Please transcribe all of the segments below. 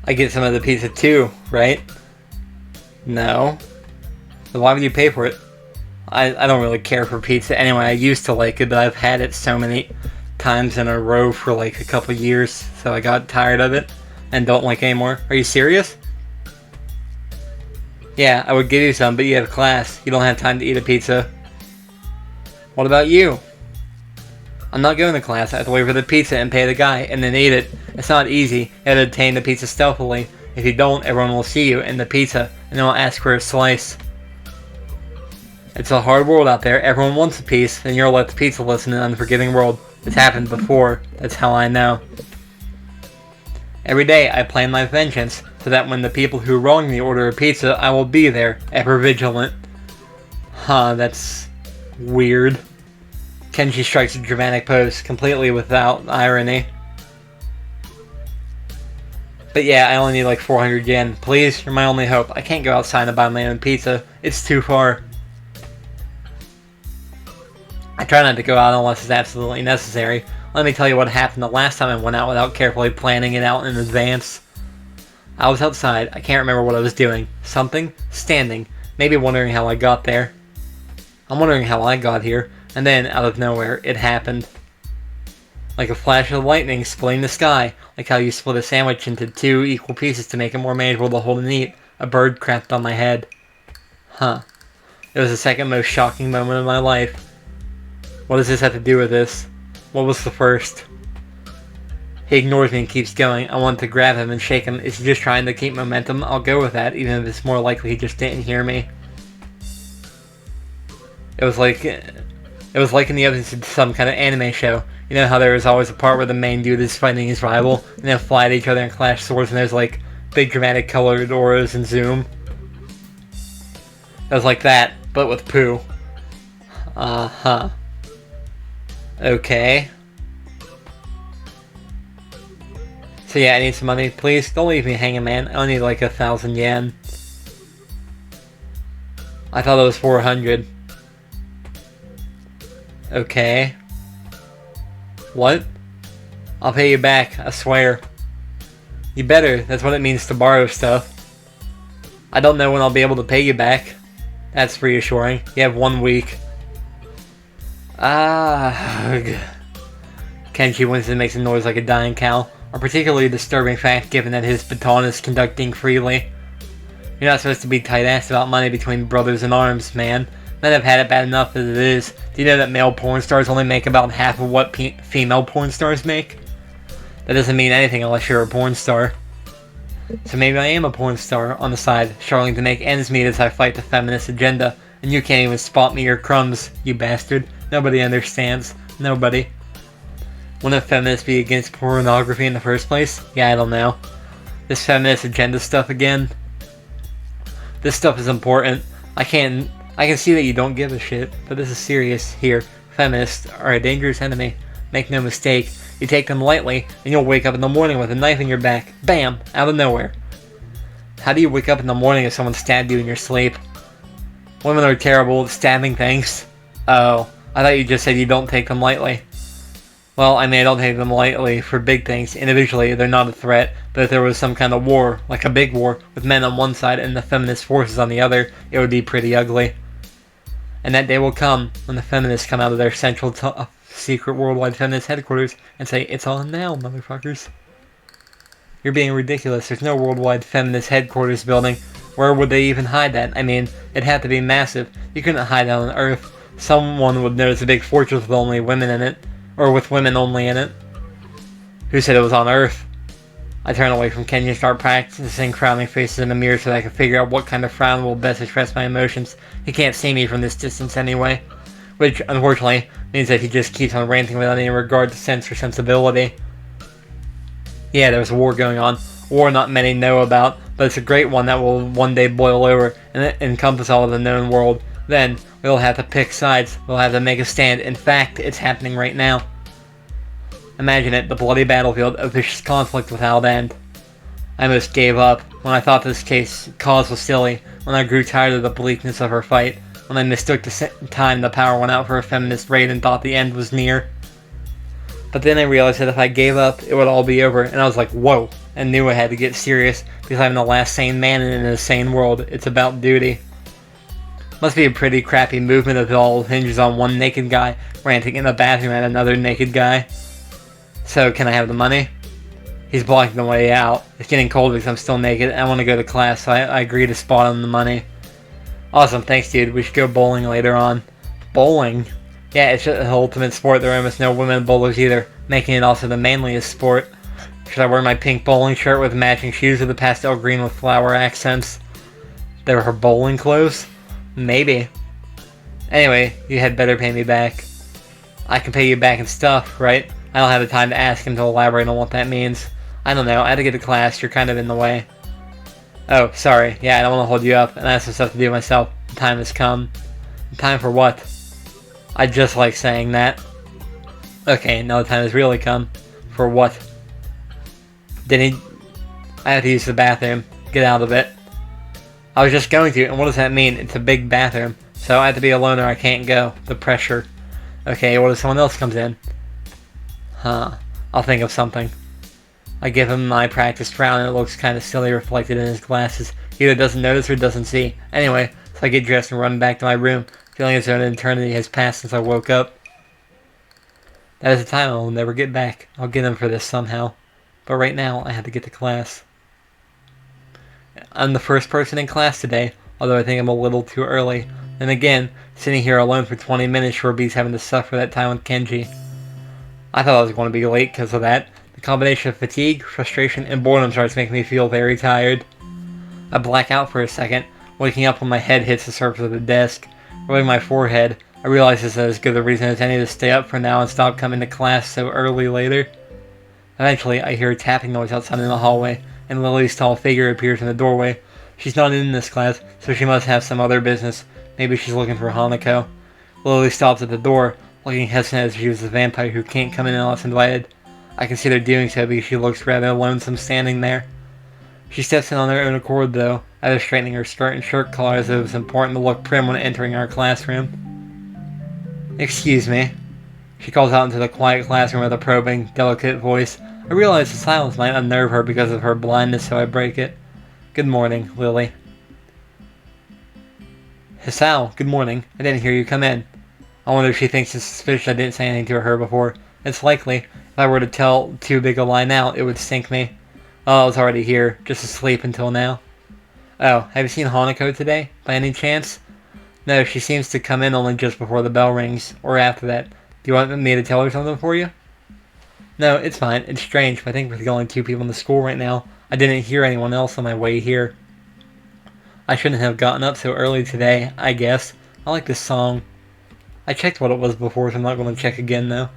I get some of the pizza too, right? No. Then why would you pay for it? I don't really care for pizza anyway. I used to like it, but I've had it so many times in a row for like a couple years, so I got tired of it and don't like it anymore. Are you serious? Yeah, I would give you some, but you have class. You don't have time to eat a pizza. What about you? I'm not going to class. I have to wait for the pizza and pay the guy, and then eat it. It's not easy. You have to obtain the pizza stealthily. If you don't, everyone will see you and the pizza, and they'll ask for a slice. It's a hard world out there. Everyone wants a piece, and you're left pizzaless in an unforgiving world. It's happened before. That's how I know. Every day, I plan my vengeance, so that when the people who wrong me order a pizza, I will be there, ever vigilant. Huh, that's weird. Kenji strikes a dramatic pose, completely without irony. But yeah, I only need like 400 yen. Please, you're my only hope. I can't go outside and buy my own pizza. It's too far. I try not to go out unless it's absolutely necessary. Let me tell you what happened the last time I went out without carefully planning it out in advance. I was outside. I can't remember what I was doing. Something? Standing. Maybe wondering how I got there. I'm wondering how I got here. And then, out of nowhere, it happened. Like a flash of lightning splitting the sky. Like how you split a sandwich into 2 equal pieces to make it more manageable to hold and eat. A bird crapped on my head. Huh. It was the second most shocking moment of my life. What does this have to do with this? What was the first? He ignores me and keeps going. I want to grab him and shake him. Is he just trying to keep momentum? I'll go with that, even if it's more likely he just didn't hear me. It was like in the episode of some kind of anime show. You know how there is always a part where the main dude is fighting his rival, and they'll fly at each other and clash swords, and there's like big dramatic colored auras and zoom. It was like that, but with poo. Uh-huh. Okay. So yeah, I need some money. Please, don't leave me hanging, man. I only need like 1,000 yen. I thought it was 400. Okay. What? I'll pay you back, I swear. You better, that's what it means to borrow stuff. I don't know when I'll be able to pay you back. That's reassuring. You have 1 week. Kenji winces and makes a noise like a dying cow. A particularly disturbing fact given that his baton is conducting freely. You're not supposed to be tight-assed about money between brothers in arms, man. Men have had it bad enough as it is. Do you know that male porn stars only make about half of what female porn stars make? That doesn't mean anything unless you're a porn star. So maybe I am a porn star on the side, struggling to make ends meet as I fight the feminist agenda. And you can't even spot me your crumbs, you bastard. Nobody understands. Nobody. Wouldn't feminists be against pornography in the first place? Yeah, I don't know. This feminist agenda stuff again? This stuff is important. I can see that you don't give a shit, but this is serious here. Feminists are a dangerous enemy. Make no mistake. You take them lightly, and you'll wake up in the morning with a knife in your back. Bam! Out of nowhere. How do you wake up in the morning if someone stabbed you in your sleep? Women are terrible at stabbing things. Oh, I thought you just said you don't take them lightly. Well, I mean, I don't take them lightly for big things. Individually, they're not a threat, but if there was some kind of war, like a big war, with men on one side and the feminist forces on the other, it would be pretty ugly. And that day will come when the feminists come out of their central secret worldwide feminist headquarters and say, "It's on now, motherfuckers." You're being ridiculous. There's no worldwide feminist headquarters building. Where would they even hide that? I mean, it'd have to be massive. You couldn't hide it on Earth. Someone would notice a big fortress with only women in it. Or with women only in it. Who said it was on Earth? I turn away from Kenji and start practicing frowning faces in the mirror so that I can figure out what kind of frown will best express my emotions. He can't see me from this distance anyway. Which, unfortunately, means that he just keeps on ranting without any regard to sense or sensibility. Yeah, there's a war going on. A war not many know about, but it's a great one that will one day boil over and encompass all of the known world. Then, we'll have to pick sides. We'll have to make a stand. In fact, it's happening right now. Imagine it, the bloody battlefield, a vicious conflict without end. I almost gave up, when I thought this cause was silly, when I grew tired of the bleakness of her fight, when I mistook the time the power went out for a feminist raid and thought the end was near. But then I realized that if I gave up, it would all be over, and I was like, whoa, and knew I had to get serious because I'm the last sane man in an insane world. It's about duty. Must be a pretty crappy movement if it all hinges on one naked guy ranting in the bathroom at another naked guy. So, can I have the money? He's blocking the way out. It's getting cold because I'm still naked and I want to go to class, so I agree to spot him the money. Awesome, thanks dude. We should go bowling later on. Bowling? Yeah, it's just an ultimate sport. There are almost no women bowlers either, making it also the manliest sport. Should I wear my pink bowling shirt with matching shoes or the pastel green with flower accents? They're her bowling clothes? Maybe. Anyway, you had better pay me back. I can pay you back in stuff, right? I don't have the time to ask him to elaborate on what that means. I don't know, I had to get to class, you're kind of in the way. Oh, sorry, yeah, I don't want to hold you up, and I have some stuff to do myself. The time has come. The time for what? I just like saying that. Okay, now the time has really come. For what? I have to use the bathroom. Get out of it. I was just going to, and what does that mean? It's a big bathroom. So I have to be alone or I can't go. The pressure. Okay, what if someone else comes in? I'll think of something. I give him my practiced frown and it looks kind of silly reflected in his glasses. He either doesn't notice or doesn't see. Anyway, so I get dressed and run back to my room, feeling as though an eternity has passed since I woke up. That is a time I'll never get back. I'll get him for this somehow. But right now, I have to get to class. I'm the first person in class today, although I think I'm a little too early. And again, sitting here alone for 20 minutes sure beats having to suffer that time with Kenji. I thought I was going to be late because of that. The combination of fatigue, frustration, and boredom starts making me feel very tired. I black out for a second, waking up when my head hits the surface of the desk. Rubbing my forehead, I realize this is as good a reason as any to stay up for now and stop coming to class so early later. Eventually, I hear a tapping noise outside in the hallway, and Lily's tall figure appears in the doorway. She's not in this class, so she must have some other business. Maybe she's looking for Hanako. Lily stops at the door, looking hesitant as if she was a vampire who can't come in unless invited. I can see her doing so because she looks rather lonesome standing there. She steps in on her own accord, though, either straightening her skirt and shirt collar as if it was important to look prim when entering our classroom. Excuse me. She calls out into the quiet classroom with a probing, delicate voice. I realize the silence might unnerve her because of her blindness, so I break it. Good morning, Lily. Hisao, good morning. I didn't hear you come in. I wonder if she thinks it's suspicious I didn't say anything to her before. It's likely. If I were to tell too big a lie now, it would sink me. Oh, I was already here, just asleep until now. Oh, have you seen Hanako today, by any chance? No, she seems to come in only just before the bell rings, or after that. Do you want me to tell her something for you? No, it's fine. It's strange, but I think we're the only two people in the school right now. I didn't hear anyone else on my way here. I shouldn't have gotten up so early today, I guess. I like this song. I checked what it was before, so I'm not going to check again, though.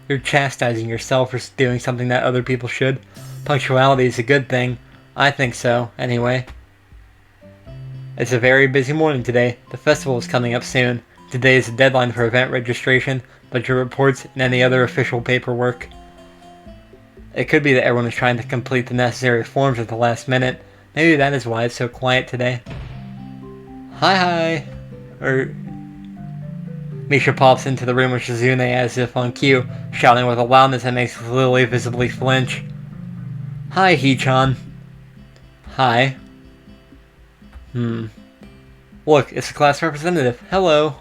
You're chastising yourself for doing something that other people should. Punctuality is a good thing. I think so, anyway. It's a very busy morning today. The festival is coming up soon. Today is the deadline for event registration, budget reports, and any other official paperwork. It could be that everyone is trying to complete the necessary forms at the last minute. Maybe that is why it's so quiet today. Hi. Misha pops into the room with Shizune as if on cue, shouting with a loudness that makes Lily visibly flinch. Hi, Hee-chan. Hi. Look, it's the class representative. Hello.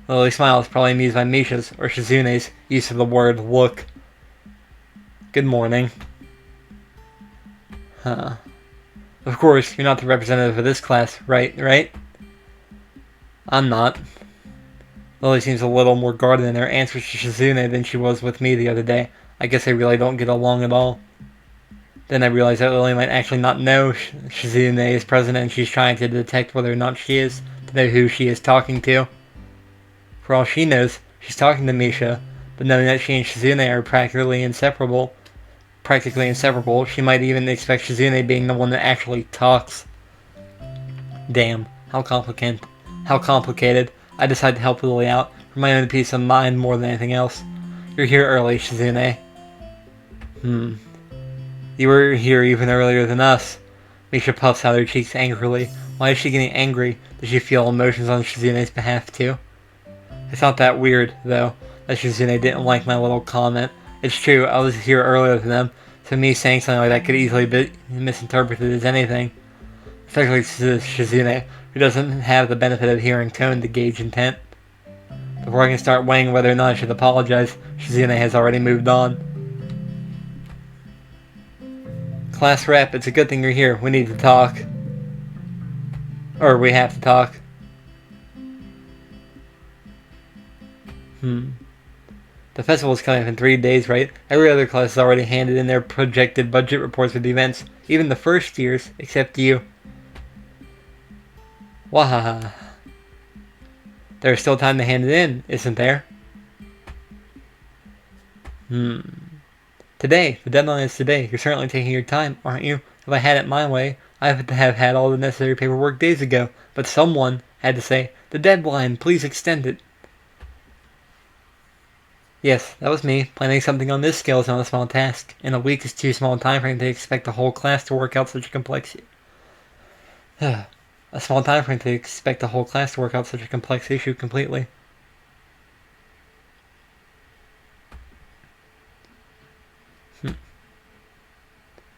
Lily smiles, probably amused by Misha's or Shizune's use of the word look. Good morning. Of course, you're not the representative of this class, right? I'm not. Lily seems a little more guarded in her answers to Shizune than she was with me the other day. I guess they really don't get along at all. Then I realize that Lily might actually not know Shizune is present and she's trying to detect whether or not she is, to know who she is talking to. For all she knows, she's talking to Misha, but knowing that she and Shizune are practically inseparable, she might even expect Shizune being the one that actually talks. Damn, how complicated. I decide to help Lily out, for my own peace of mind more than anything else. You're here early, Shizune. You were here even earlier than us. Misha puffs out her cheeks angrily. Why is she getting angry? Does she feel emotions on Shizune's behalf too? It's not that weird, though, that Shizune didn't like my little comment. It's true, I was here earlier than them, So me saying something like that could easily be misinterpreted as anything. Especially Shizune, who doesn't have the benefit of hearing tone to gauge intent. Before I can start weighing whether or not I should apologize, Shizune has already moved on. Class rep, it's a good thing you're here. We need to talk. Or we have to talk. The festival's coming up in 3 days, right? Every other class has already handed in their projected budget reports for the events. Even the first years, except you. Wahaha. There's still time to hand it in, isn't there? Today. The deadline is today. You're certainly taking your time, aren't you? If I had it my way, I would have had all the necessary paperwork days ago. But someone had to say, the deadline, please extend it. Yes, that was me. Planning something on this scale is not a small task, and a week is too small a time frame to expect the whole class to work out such a complex... a small time frame to expect the whole class to work out such a complex issue completely. Do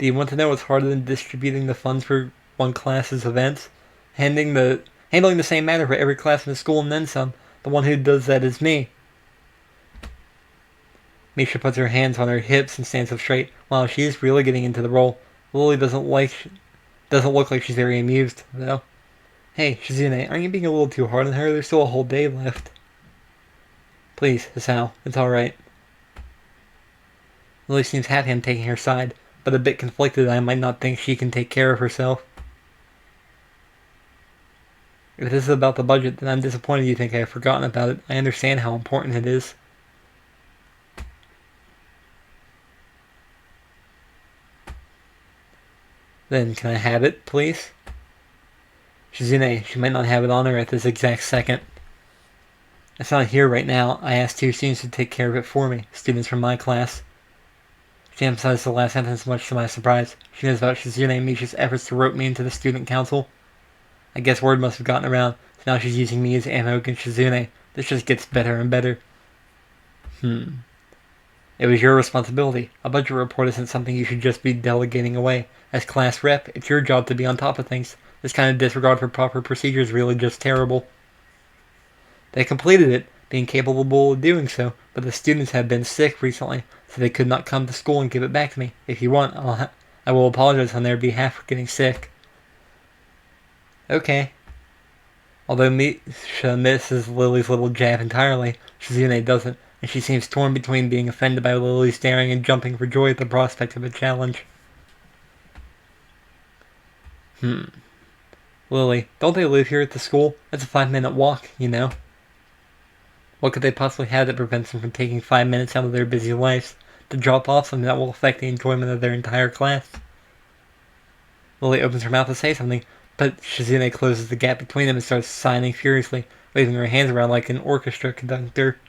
you want to know what's harder than distributing the funds for one class's events? Handling the same matter for every class in the school and then some. The one who does that is me. Misha puts her hands on her hips and stands up straight. Wow, she is really getting into the role. Lily doesn't look like she's very amused, though. Hey, Shizune, aren't you being a little too hard on her? There's still a whole day left. Please, Hisao, it's alright. Lily seems happy I'm taking her side, but a bit conflicted that I might not think she can take care of herself. If this is about the budget, then I'm disappointed you think I have forgotten about it. I understand how important it is. Then, can I have it, please? Shizune, she might not have it on her at this exact second. It's not here right now. I asked 2 students to take care of it for me, students from my class. She emphasized the last sentence much to my surprise. She knows about Shizune and Misha's efforts to rope me into the student council. I guess word must have gotten around, so now she's using me as ammo against Shizune. This just gets better and better. It was your responsibility. A budget report isn't something you should just be delegating away. As class rep, it's your job to be on top of things. This kind of disregard for proper procedure is really just terrible. They completed it, being capable of doing so, but the students have been sick recently, so they could not come to school and give it back to me. If you want, I will apologize on their behalf for getting sick. Okay. Although Misha misses Lily's little jab entirely, Shizune doesn't, and she seems torn between being offended by Lily staring and jumping for joy at the prospect of a challenge. Lily, don't they live here at the school? It's a 5-minute walk, you know. What could they possibly have that prevents them from taking 5 minutes out of their busy lives to drop off something that will affect the enjoyment of their entire class? Lily opens her mouth to say something, but Shizune closes the gap between them and starts signing furiously, waving her hands around like an orchestra conductor.